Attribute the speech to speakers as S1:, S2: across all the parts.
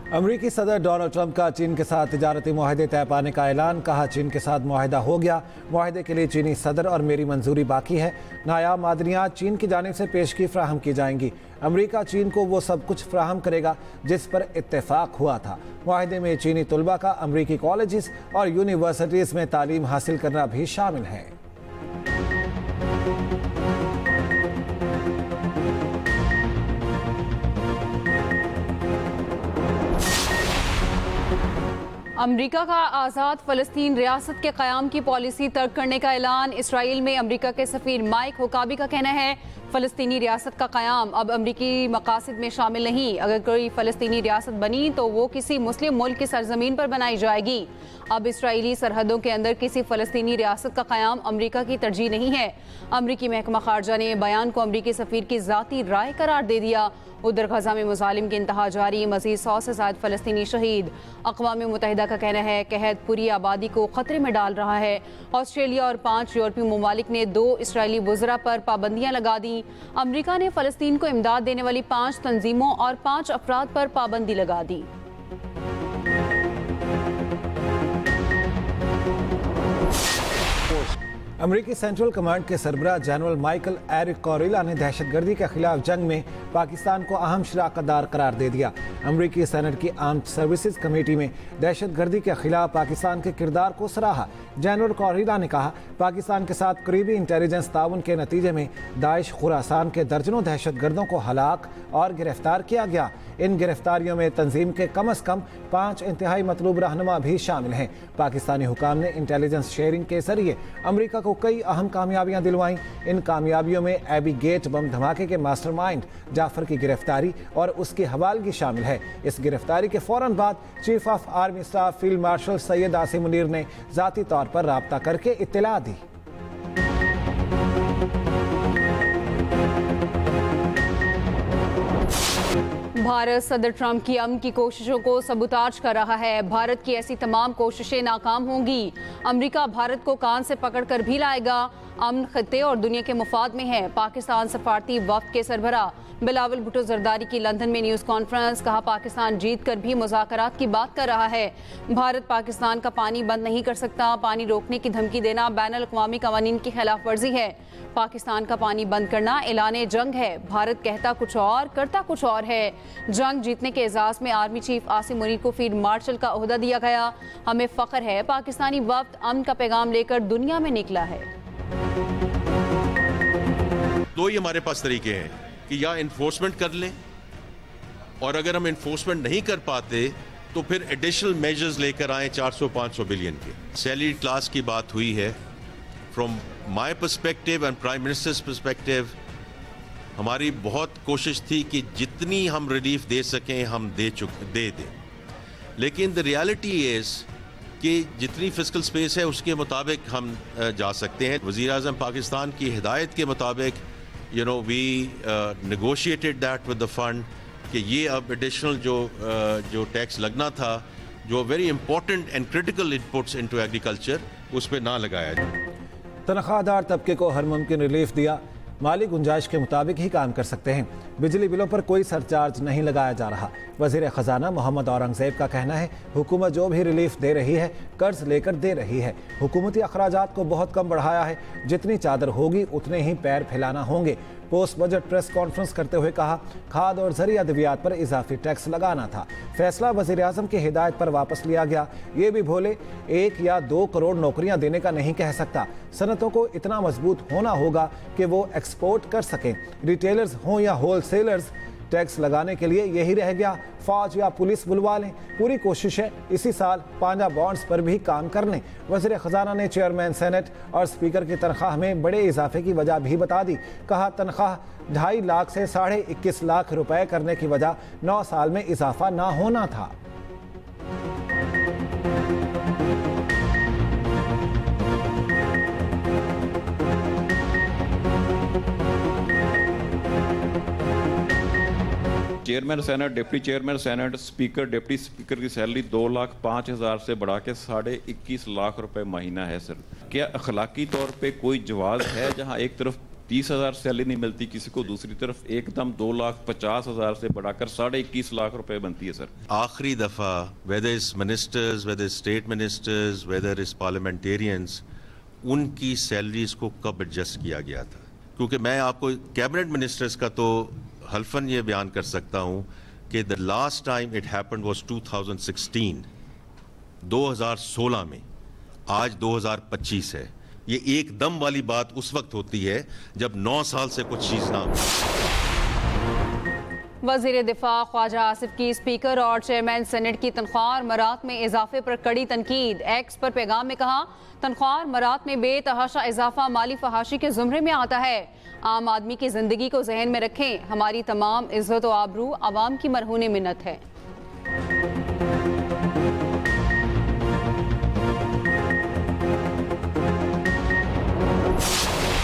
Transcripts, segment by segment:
S1: अमरीकी सदर Donald Trump का चीन के साथ तिजारती मुआहदे तय पाने का ऐलान। कहा, चीन के साथ मुआहदा हो गया, मुआहदे के लिए चीनी सदर और मेरी मंजूरी बाकी है। नायाब मादनियात चीन की जानिब से पेशगी फ्राहम की जाएंगी। अमरीका चीन को वो सब कुछ फ्राहम करेगा जिस पर इत्तेफाक हुआ था। मुआहदे में चीनी तलबा का अमरीकी कॉलेजेस और यूनिवर्सिटीज़ में तालीम हासिल करना भी शामिल है।
S2: अमरीका का आज़ाद फ़लस्तीन रियासत के क़याम की पॉलिसी तर्क करने का ऐलान। इसराइल में अमरीका के सफ़ीर माइक हुकाबी का कहना है, फ़लस्तीनी रियासत का क़याम अब अमरीकी मकासद में शामिल नहीं। अगर कोई फ़लस्तीनी रियासत बनी तो वो किसी मुस्लिम मुल्क की सरजमीन पर बनाई जाएगी। अब इसराइली सरहदों के अंदर किसी फ़लस्तीनी रियासत का क़याम अमरीका की तरजीह नहीं है। अमरीकी महकमा खारजा ने बयान को अमरीकी सफ़ीर की ज़ाती राय करार दे दिया। उधर गजा में मुजालिम की इंतहा जारी, मज़ीद 100 से ज़ायद फ़लस्तीनी शहीद। अक़वाम मुत्तहिदा का कहना है कहत पूरी आबादी को ख़तरे में डाल रहा है। ऑस्ट्रेलिया और 5 यूरोपीय ममालिक ने 2 इसराइली वज़रा पर पाबंदियाँ लगा दी। अमरीका ने फ़लस्तीन को इमदाद देने वाली 5 तंजीमों और 5 अफराद पर पाबंदी लगा दी।
S1: अमरीकी सेंट्रल कमांड के सरबराह जनरल माइकल एरिक कोरिला ने दहशतगर्दी के खिलाफ जंग में पाकिस्तान को अहम शराकतदार करार दे दिया। अमरीकी सेनेट की आर्म्ड सर्विसेज कमेटी में दहशतगर्दी के खिलाफ पाकिस्तान के किरदार को सराहा। जनरल कोरिला ने कहा, पाकिस्तान के साथ करीबी इंटेलिजेंस ताउन के नतीजे में दाइश खुरासान के दर्जनों दहशतगर्दों को हलाक और गिरफ्तार किया गया। इन गिरफ्तारियों में तंजीम के कम अज़ कम 5 इंतहाई मतलूब रहनुमा भी शामिल हैं। पाकिस्तानी हुकाम ने इंटेलिजेंस शेयरिंग के जरिए अमरीका को कई अहम कामयाबियां दिलवाईं। इन कामयाबियों में एबी गेट बम धमाके के मास्टरमाइंड जाफर की गिरफ्तारी और उसकी हवालगी शामिल है। इस गिरफ्तारी के फौरन बाद chief of army staff field marshal Syed Asim Munir ने ज़ाती तौर पर राब्ता करके इत्तला दी।
S2: भारत सदर ट्रंप की अमन की कोशिशों को सबूताज कर रहा है। भारत की ऐसी तमाम कोशिशें नाकाम होंगी। अमेरिका भारत को कान से पकड़ कर भी लाएगा। अमन खत्ते और दुनिया के मुफाद में है। पाकिस्तान सफारती वफ्द के सरबराह बिलावल भुट्टो जरदारी की लंदन में न्यूज़ कॉन्फ्रेंस। कहा, पाकिस्तान जीत कर भी मुज़ाकरात की बात कर रहा है। भारत पाकिस्तान का पानी बंद नहीं कर सकता। पानी रोकने की धमकी देना बैनुल अक़वामी क़वानीन की खिलाफ वर्जी है। पाकिस्तान का पानी बंद करना ऐलाने जंग है। भारत कहता कुछ और, करता कुछ और है। जंग जीतने के एजाज़ में आर्मी चीफ आसिम मुनीर को फील्ड मार्शल का ओहदा दिया गया। हमें फ़ख्र है, पाकिस्तानी वफ्द अमन का पैगाम लेकर दुनिया में निकला है।
S3: दो ही हमारे पास तरीके हैं कि या इन्फोर्समेंट कर लें, और अगर हम इन्फोर्समेंट नहीं कर पाते तो फिर एडिशनल मेजर्स लेकर आए 400-500 बिलियन के। सैलरी क्लास की बात हुई है। From my perspective and prime ministers perspective हमारी बहुत कोशिश थी कि जितनी हम रिलीफ दे सकें हम दे दें, लेकिन द रियलिटी इज़ कि जितनी फिस्कल स्पेस है उसके मुताबिक हम जा सकते हैं। वज़ीर आज़म पाकिस्तान की हिदायत के मुताबिक we negotiated that with the fund कि ये अब एडिशनल जो टैक्स लगना था, जो very important and critical inputs into agriculture, उस पर ना लगाया जाए।
S1: तनख्वाहदार तबके को हर मुमकिन रिलीफ दिया। माली गुंजाइश के मुताबिक ही काम कर सकते हैं। बिजली बिलों पर कोई सरचार्ज नहीं लगाया जा रहा। वज़ीर ख़जाना मोहम्मद औरंगज़ेब का कहना है, हुकूमत जो भी रिलीफ दे रही है कर्ज लेकर दे रही है। हुकूमती अखराजात को बहुत कम बढ़ाया है। जितनी चादर होगी उतने ही पैर फैलाना होंगे। पोस्ट बजट प्रेस कॉन्फ्रेंस करते हुए कहा, खाद और ज़रिया अद्वियात पर इजाफी टैक्स लगाना था। फैसला वज़ीर आज़म की हिदायत पर वापस लिया गया। ये भी भोले 1 या 2 करोड़ नौकरियां देने का नहीं कह सकता। सनतों को इतना मजबूत होना होगा कि वो एक्सपोर्ट कर सकें। रिटेलर्स हों या होलसेलर्स, टैक्स लगाने के लिए यही रह गया, फौज या पुलिस बुलवा लें। पूरी कोशिश है इसी साल पांजा बॉन्ड्स पर भी काम कर लें। वज़ीर ख़जाना ने चेयरमैन सेनेट और स्पीकर की तनख्वाह में बड़े इजाफे की वजह भी बता दी। कहा, तनख्वाह 2.5 लाख से 21.5 लाख रुपए करने की वजह 9 साल में इजाफा ना होना था।
S4: Chairman senate, deputy chairman senate, speaker, deputy speaker की सैलरी 2,05,000 से बढ़ा के 21.5 लाख रुपए महीना है। सर, क्या अखलाकी तौर पे कोई जवाब है जहां एक तरफ 30,000 सैलरी नहीं मिलती किसी को, दूसरी तरफ एकदम 2,50,000 से बढ़ाकर 21.5 लाख रुपए बनती है सर।
S3: आखिरी दफा whether is ministers, whether state ministers, whether is parliamentarians, उनकी सैलरीज को कब एडजस्ट किया गया था? क्योंकि मैं आपको कैबिनेट मिनिस्टर्स का तो हल्फन ये बयान कर सकता हूं कि the last time it happened was 2016, 2016 में, आज 2025 है। ये एकदम वाली बात उस वक्त होती है जब 9 साल से कुछ चीज ना हो।
S2: वजीर दिफा ख्वाजा आसिफ की स्पीकर और चेयरमैन सेनेट की तनख्वाह और मरात में इजाफे पर कड़ी तनकीद। एक्स पर पैगाम में कहा, तनख्वाह और मरात में बेतहाशा इजाफा माली फहाशी के जुमरे में आता है। आम आदमी की जिंदगी को जहन में रखें, हमारी तमाम इज्जत व आबरू आवाम की मरहून मिन्नत है।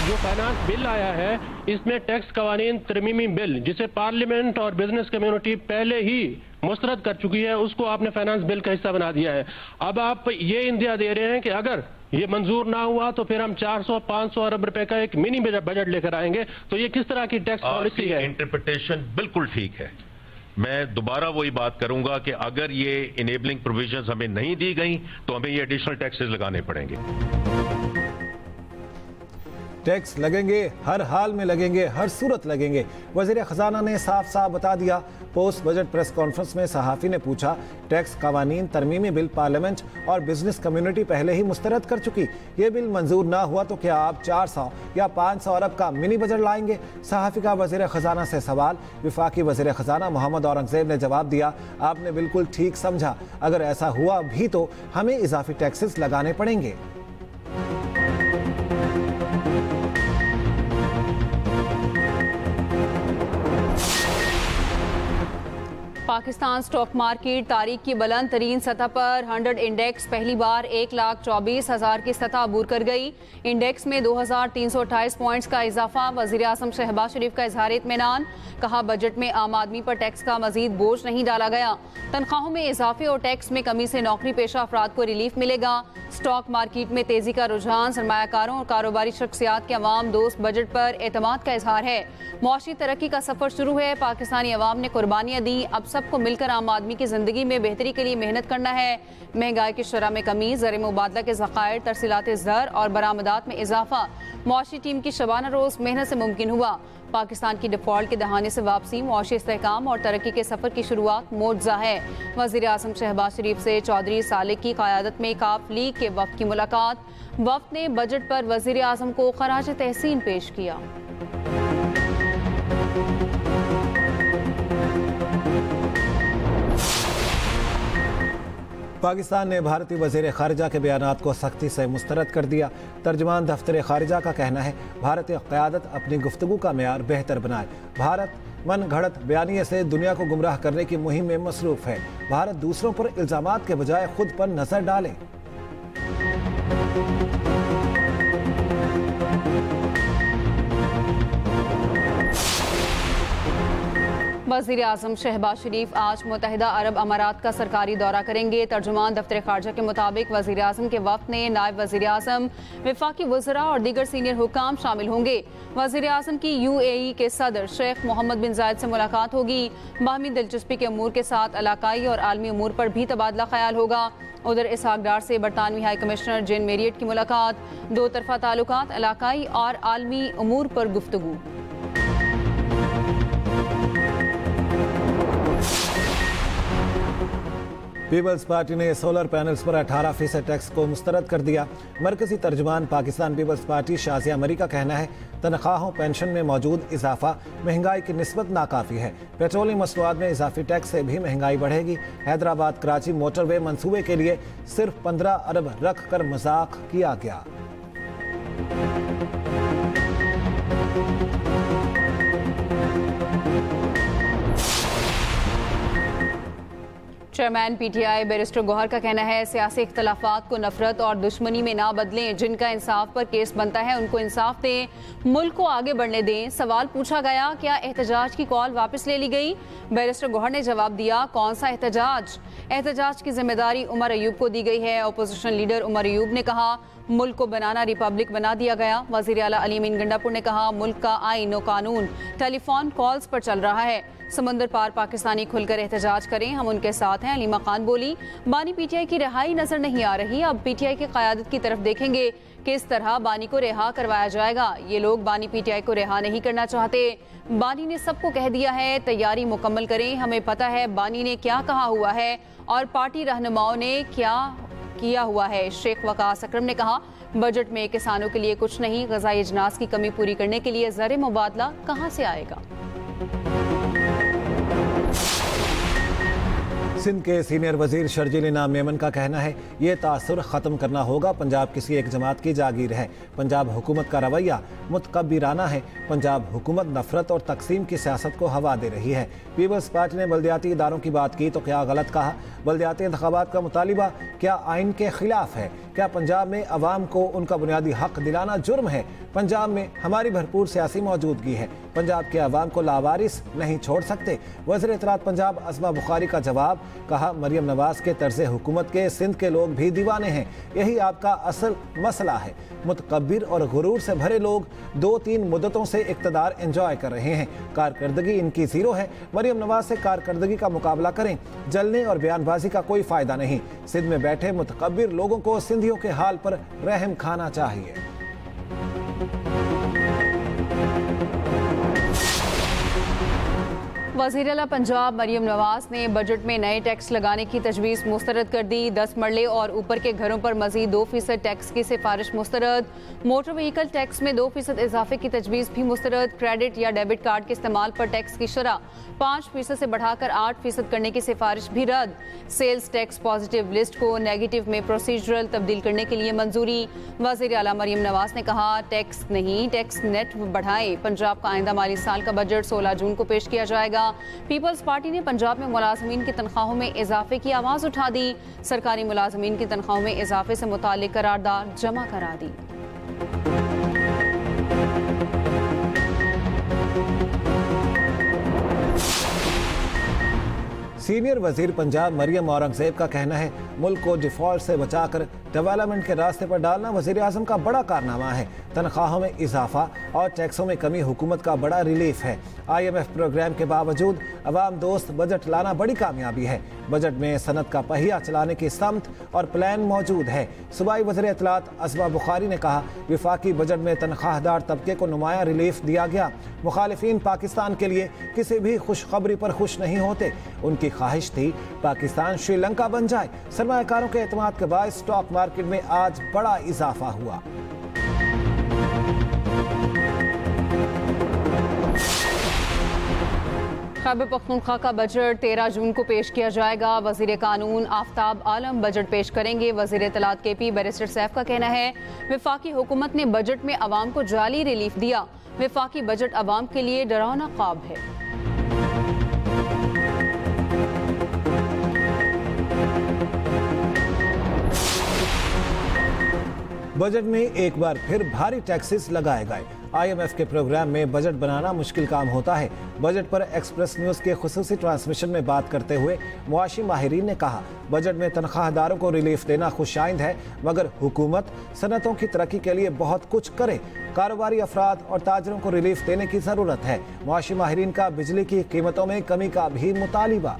S5: जो फाइनेंस बिल आया है इसमें टैक्स कवानीन तरमीमी बिल, जिसे पार्लियामेंट और बिजनेस कम्युनिटी पहले ही मुस्तरद कर चुकी है, उसको आपने फाइनेंस बिल का हिस्सा बना दिया है। अब आप ये इंदिया दे रहे हैं कि अगर ये मंजूर ना हुआ तो फिर हम 400-500 अरब रुपए का एक मिनी बजट लेकर आएंगे। तो ये किस तरह की टैक्स पॉलिसी है?
S6: इंटरप्रिटेशन बिल्कुल ठीक है। मैं दोबारा वही बात करूंगा कि अगर ये इनेबलिंग प्रोविजंस हमें नहीं दी गई तो हमें ये एडिशनल टैक्सेस लगाने पड़ेंगे।
S1: टैक्स लगेंगे, हर हाल में लगेंगे, हर सूरत लगेंगे। वज़ीर ख़जाना ने साफ साफ बता दिया। पोस्ट बजट प्रेस कॉन्फ्रेंस में सहाफ़ी ने पूछा, टैक्स कवानीन तरमीमी बिल पार्लियामेंट और बिजनेस कम्युनिटी पहले ही मुस्तरद कर चुकी, ये बिल मंजूर ना हुआ तो क्या आप 400 या 500 अरब का मिनी बजट लाएंगे? सहाफ़ी का वज़ीर ख़जाना से सवाल। वफाकी वज़ीर ख़जाना मोहम्मद औरंगज़ेब ने जवाब दिया, आपने बिल्कुल ठीक समझा, अगर ऐसा हुआ भी तो हमें इजाफी टैक्सेस लगाने पड़ेंगे।
S2: पाकिस्तान स्टॉक मार्केट तारीख की बुलंद तरीन सतह पर 100 इंडेक्स पहली बार 1,24,000 की सतह अबूर कर गई। इंडेक्स में 2,328 पॉइंट्स का इजाफा। वज़ीर आज़म शहबाज शरीफ का इजहार इत्मीनान। कहा, बजट में आम आदमी पर टैक्स का मजीद बोझ नहीं डाला गया। तनख्वाहों में इजाफे और टैक्स में कमी से नौकरी पेशा अफराद को रिलीफ मिलेगा। स्टॉक मार्केट में तेजी का रुझान। सरमायाकारों और कारोबारी शख्सियात के अवाम दोस्त बजट पर एतमाद का इजहार है। मुआशी तरक्की का सफर शुरू है। पाकिस्तानी अवाम ने कुर्बानियां दी, अब सबको मिलकर आम आदमी की जिंदगी में बेहतरी के लिए मेहनत करना है। महंगाई की शरह में कमी, ज़र मुबादला के ज़खायर, तरसीलात ज़र और बरामदात में इजाफा मुआशी टीम की शबाना रोज मेहनत से मुमकिन हुआ। पाकिस्तान की डिफॉल्ट के दहाने से वापसी, मुआशी इस्तेहकाम और तरक्की के सफर की शुरुआत मोजज़ा है। वज़ीर आज़म शहबाज शरीफ से चौधरी साले की क़यादत में काफ लीग के वफ़द की मुलाकात। वफ़द ने बजट पर वज़ीर आज़म को खराज तहसीन पेश किया।
S1: पाकिस्तान ने भारतीय वज़ीर ख़ारिजा के बयानात को सख्ती से मुस्तरद कर दिया। तर्जमान दफ्तर ख़ारिजा का कहना है, भारतीय क़यादत अपनी गुफ्तगू का मेयार बेहतर बनाए। भारत मन घड़त बयानिए से दुनिया को गुमराह करने की मुहिम में मसरूफ़ है। भारत दूसरों पर इल्ज़ामात के बजाय खुद पर नज़र डाले।
S2: वज़ीर आज़म शहबाज शरीफ आज मुत्तहिदा अरब अमारात का सरकारी दौरा करेंगे। तर्जुमान दफ्तर खारजा के मुताबिक वज़ीर आज़म के वफ़द में नायब वज़ीर आज़म, वफाकी वज़रा और दीगर सीनियर हुकाम शामिल होंगे। वज़ीर आज़म की UAE के सदर शेख मोहम्मद बिन जायद से मुलाकात होगी। बाहमी दिलचस्पी के अमूर के साथ इलाकाई और आलमी अमूर पर भी तबादला ख्याल होगा। उधर इसहाक डार से बरतानवी हाई कमिश्नर जेन मेरियट की मुलाकात। दो तरफा ताल्लुकात, इलाकाई और आलमी अमूर पर गुफ्तगू।
S1: पीपल्स पार्टी ने सोलर पैनल्स पर 18% टैक्स को मुस्तरद कर दिया। मरकजी तर्जुमान पाकिस्तान पीपल्स पार्टी शाजिया मरी का कहना है, तनख्वाहों पेंशन में मौजूद इजाफा महंगाई की निस्बत नाकाफी है। पेट्रोलियम मसनूआत में इजाफी टैक्स से भी महंगाई बढ़ेगी। हैदराबाद कराची मोटरवे मंसूबे के लिए सिर्फ 15 अरब रख कर मजाक किया गया।
S2: चेयरमैन पीटीआई बैरिस्टर गौहर का कहना है सियासी इख्तलाफात को नफरत और दुश्मनी में ना बदलें, जिनका इंसाफ पर केस बनता है उनको इंसाफ दें, मुल्क को आगे बढ़ने दें। सवाल पूछा गया क्या एहतजाज की कॉल वापस ले ली गई? बैरिस्टर गौहर ने जवाब दिया कौन सा एहतजाज? एहतजाज की जिम्मेदारी उमर अयूब को दी गई है। अपोजिशन लीडर उमर अयूब ने कहा मुल्क को बनाना रिपब्लिक बना दिया गया। वजीर आला अली अमीन गंडापुर ने कहा मुल्क का आईन और कानून टेलीफोन कॉल्स पर चल रहा है, समंदर पार पाकिस्तानी खुलकर एहतजाज करें, हम उनके साथ हैं। अलीमा खान बोली बानी पीटीआई की रिहाई नजर नहीं आ रही, अब पीटीआई की क़यादत की तरफ देखेंगे किस तरह बानी को रिहा करवाया जाएगा। ये लोग बानी पीटीआई को रिहा नहीं करना चाहते। बानी ने सबको कह दिया है तैयारी मुकम्मल करें, हमें पता है बानी ने क्या कहा हुआ है और पार्टी रहनुमाओं ने क्या किया हुआ है। शेख वकास अकरम ने कहा बजट में किसानों के लिए कुछ नहीं, ग़ज़ाई अजनास की कमी पूरी करने के लिए ज़र मुबादला कहाँ से आएगा?
S1: सिंध के सीनियर वजीर शर्जील इनाम मेमन का कहना है ये तासुर ख़त्म करना होगा, पंजाब किसी एक जमात की जागीर है, पंजाब हुकूमत का रवैया मुतकब्बिराना है, पंजाब हुकूमत नफरत और तकसीम की सियासत को हवा दे रही है। पीपल्स पार्टी ने बल्दियाती इदारों की बात की तो क्या गलत कहा? बल्दियाती इंतखाबात का मुतालिबा क्या आइन के खिलाफ है? क्या पंजाब में अवाम को उनका बुनियादी हक दिलाना जुर्म है? पंजाब में हमारी भरपूर सियासी मौजूदगी है, पंजाब के अवाम को लावारिस नहीं छोड़ सकते। वज़ीर इत्तलात पंजाब अस्मा बुखारी का जवाब, कहा मरियम नवाज के तर्ज़ हुकूमत के सिंध के लोग भी दीवाने हैं, यही आपका असल मसला है। मुतकब्बिर और गुरूर से भरे लोग 2-3 मुद्दतों से इक़्तिदार एंजॉय कर रहे हैं, कारकर्दगी इनकी ज़ीरो है। मरियम नवाज से कारकर्दगी का मुकाबला करें, जलने और बयानबाजी का कोई फ़ायदा नहीं। सिंध में बैठे मुतकब्बिर लोगों को सिंधियों के हाल पर रहम खाना चाहिए।
S2: वज़ीर आला पंजाब मरियम नवाज ने बजट में नए टैक्स लगाने की तजवीज़ मुस्तरद कर दी। 10 मरले और ऊपर के घरों पर मजीद 2% टैक्स की सिफारिश मुस्तरद। मोटर व्हीकल टैक्स में 2% इजाफे की तजवीज़ भी मुस्तरद। क्रेडिट या डेबिट कार्ड के इस्तेमाल पर टैक्स की शरह 5% से बढ़ाकर 8% करने की सिफारिश भी रद्द। सेल्स टैक्स पॉजिटिव लिस्ट को नेगेटिव में प्रोसीजरल तब्दील करने के लिए मंजूरी। वज़ीर आला मरियम नवाज ने कहा टैक्स नहीं, टैक्स नेट बढ़ाएं। पंजाब का आइंदा माली साल का बजट 16 जून को पेश किया जाएगा। पीपल्स पार्टी ने पंजाब में मुलाजमीन की तनख्वाहों में इजाफे की आवाज़ उठा दी। सरकारी मुलाजमीन की तनख्वाहों में इजाफे से मुताल्लिक करारदाद जमा करा दी।
S1: सीनियर वजीर पंजाब मरियम औरंगजेब का कहना है मुल्क को डिफॉल्ट से बचाकर डेवलपमेंट के रास्ते पर डालना वजीर आजम का बड़ा कारनामा है। तनख्वाहों में इजाफा और टैक्सों में कमी हुकूमत का बड़ा रिलीफ है। IMF प्रोग्राम के बावजूद अवाम दोस्त बजट लाना बड़ी कामयाबी है। बजट में सनत का पहिया चलाने की समत और प्लान मौजूद है। सूबाई वज़ीर इत्तलात अस्मा बुखारी ने कहा विफाकी बजट में तनख्वाहदार तबके को नुमाया रिलीफ दिया गया। मुखालिफिन पाकिस्तान के लिए किसी भी खुशखबरी पर खुश नहीं होते, उनकी ख्वाहिश थी पाकिस्तान श्रीलंका बन जाए। सरमायाकारों के एतमाद के बाद स्टॉक मार्केट में आज बड़ा इजाफा हुआ।
S2: खैबर पख्तूनख्वा का बजट 13 जून को पेश किया जाएगा। वजीर कानून आफ्ताब आलम बजट पेश करेंगे। वजीर इत्तलात KP बैरिस्टर सैफ का कहना है वफाकी हुकूमत ने बजट में अवाम को जाली रिलीफ दिया। वफाकी बजट अवाम के लिए डरावना ख्वाब है।
S1: बजट में एक बार फिर भारी टैक्सेस लगाए गए। IMF के प्रोग्राम में बजट बनाना मुश्किल काम होता है। बजट पर एक्सप्रेस न्यूज़ के खुसूसी ट्रांसमिशन में बात करते हुए मुआशी माहिरीन ने कहा बजट में तनख्वाहदारों को रिलीफ देना खुशाइंद है, मगर हुकूमत सनतों की तरक्की के लिए बहुत कुछ करे। कारोबारी अफराद और ताजरों को रिलीफ देने की ज़रूरत है। मुआशी माहिरीन का बिजली की कीमतों में कमी का भी मुतालिबा।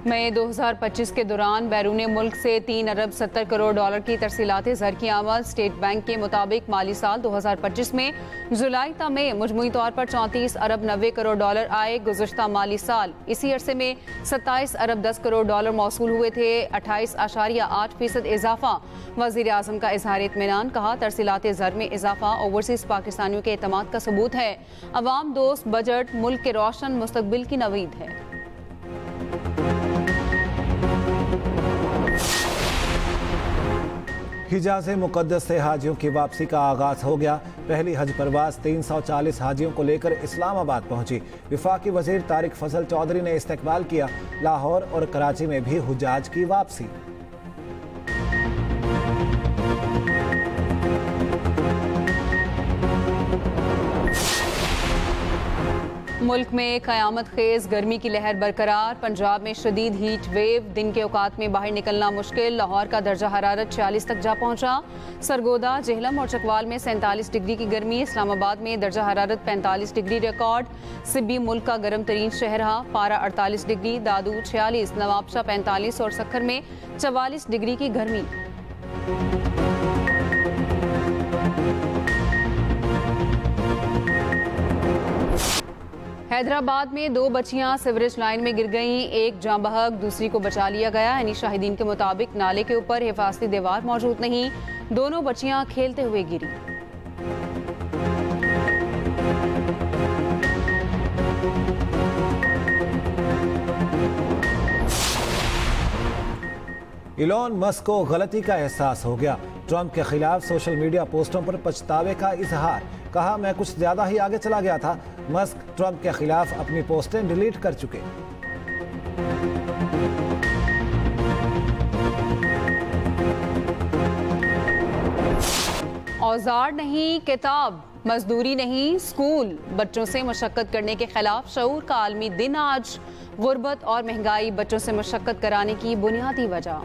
S2: मई 2025 के दौरान बैरून मुल्क से 3 अरब 70 करोड़ डॉलर की तरसीलात ज़र की आमद। स्टेट बैंक के मुताबिक माली साल 2025 में जुलाई ता में मजमूई तौर पर 34 अरब 90 करोड़ डॉलर आए। गुज़श्ता माली साल इसी अरसे में 27 अरब 10 करोड़ डॉलर मौसूल हुए थे, 28.8% इजाफा। वज़ीर आज़म का इज़हार इत्मीनान, कहा तरसीलात ज़र में इजाफा ओवरसीज़ पाकिस्तानियों के एतमाद का सबूत है। अवाम दोस्त बजट मुल्क के रोशन मुस्तकबिल की नवीद है। हिजाज़ मुक़द्दस से हाजियों की वापसी का आगाज़ हो गया।
S1: पहली हज परवाज 340 हाजियों को लेकर इस्लामाबाद पहुंची। वफाकी वजीर तारिक फजल चौधरी ने इस्तकबाल किया। लाहौर और कराची में भी हुज्जाज की वापसी।
S2: मुल्क में क़यामत खेज गर्मी की लहर बरकरार। पंजाब में शदीद हीट वेव, दिन के औकात में बाहर निकलना मुश्किल। लाहौर का दर्जा हरारत 46 तक जा पहुंचा। सरगोदा, जेहलम और चकवाल में 47 डिग्री की गर्मी। इस्लामाबाद में दर्जा हरारत 45 डिग्री रिकॉर्ड। सिब्बी मुल्क का गर्म तरीन शहर रहा। पारा 48 डिग्री, दादू 46, नवाबशाह 45 और सक्खर में 44 डिग्री की गर्मी। हैदराबाद में 2 बच्चियां सीवरेज लाइन में गिर गईं। एक जाँ बहक, दूसरी को बचा लिया गया। यानी शाहिदीन के मुताबिक नाले के ऊपर हिफाजती दीवार मौजूद नहीं। दोनों बच्चियां खेलते हुए गिरी।
S1: इलॉन मस्क को गलती का एहसास हो गया। ट्रंप के खिलाफ सोशल मीडिया पोस्टों पर पछतावे का इजहार। कहा, मैं कुछ ज्यादा ही आगे चला गया था। मस्क ट्रंप के खिलाफ अपनी पोस्टें डिलीट कर चुके।
S2: औजार नहीं किताब, मजदूरी नहीं स्कूल। बच्चों से मशक्कत करने के खिलाफ शऊर का आलमी दिन आज। गुर्बत और महंगाई बच्चों से मशक्कत कराने की बुनियादी वजह।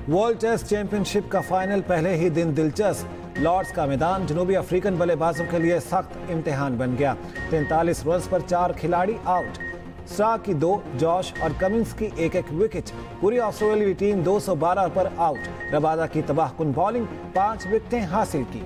S1: वर्ल्ड टेस्ट चैंपियनशिप का फाइनल पहले ही दिन दिलचस्प। लॉर्ड्स का मैदान जनूबी अफ्रीकन बल्लेबाजों के लिए सख्त इम्तिहान बन गया। 43 रन पर 4 खिलाड़ी आउट। स्टार्क की 2, जॉश और कमिंस की 1-1 विकेट। पूरी ऑस्ट्रेलियाई टीम 212 पर आउट। रबादा की तबाहकुन बॉलिंग, 5 विकेटें हासिल की।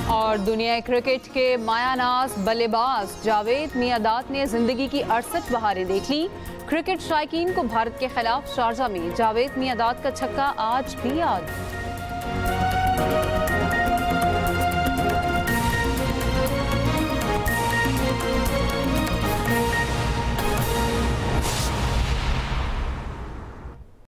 S2: और दुनिया क्रिकेट के मायानाज बल्लेबाज जावेद मियांदाद ने जिंदगी की 68 बहारें देख ली। क्रिकेट शायकीन को भारत के खिलाफ शारजा में जावेद मियांदाद का छक्का आज भी याद।